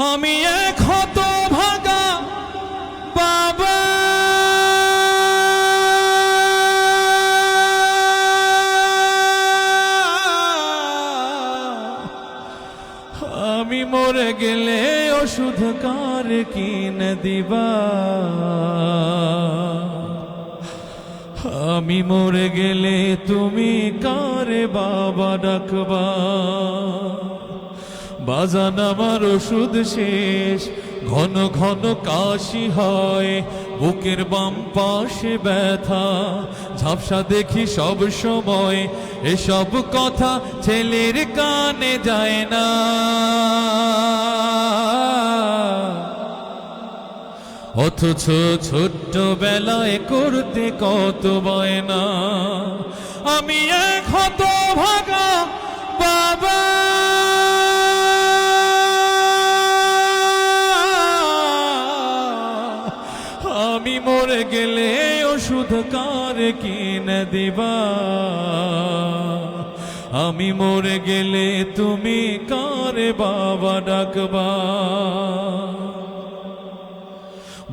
আমি এক হতভাগা বাবা, আমি মরে গেলে ওষুধ কার কিনে দিবা, আমি মরে গেলে তুমি কারে বাবা ডাকবা। বাজান আমার ওষুধ শেষ, ঘন ঘন কাশি হয়, বুকের বাম পাশে ব্যথা, ঝাপসা দেখি সব সময়, এসব কথা ছেলের কানে যায় না। অথচ ছোট্ট বেলায় করতে কত বায়না, আমি এক হতভাগা বাবা, আমি মরে গেলে ওষুধ কার কিনে দিবা, আমি মরে গেলে তুমি কারে বাবা ডাকবা।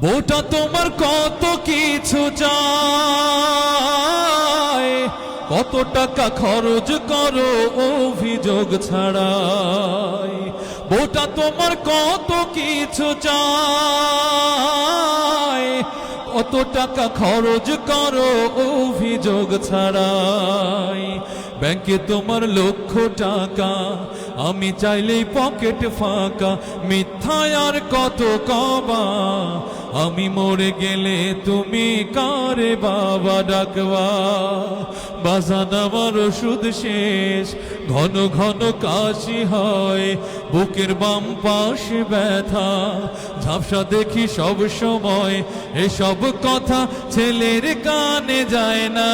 বউটা তোমার কত কিছু চায়, কত টাকা খরচ করো অভিযোগ ছাড়াই। বউটা তোমার কত কিছু চায়, কত টাকা খরচ করো অভিযোগ ছাড়াই। ব্যাংকে তোমার লক্ষ টাকা, আমি চাইলেই পকেট ফাঁকা, মিথ্যায় আর কত কবা, আমি মরে গেলে তুমি কারে বাবা ডাকবা। বাজান আমার ওষুধ শেষ, ঘন ঘন কাশি হয়, বুকের বাম পাশে ব্যথা, ঝাপসা দেখি সব সময়, এসব কথা ছেলের কানে যায় না।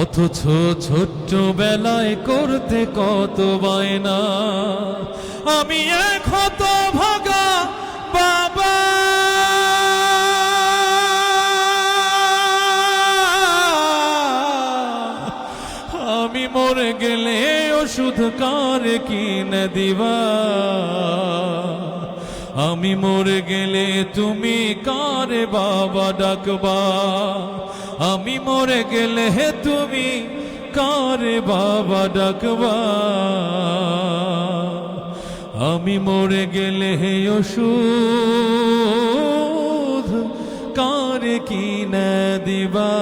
অথচ ছোট্ট বেলায় করতে কত বায়না, আমি এক হতভাগা বাবা, আমি মরে গেলে ওষুধ কার কিনে দিবা, আমি মরে গেলে তুমি কারে বাবা ডাকবা, আমি মরে গেলে তুমি কারে বাবা ডাকবা, আমি মরে গেলে ওষুধ কারে কিনে দিবা।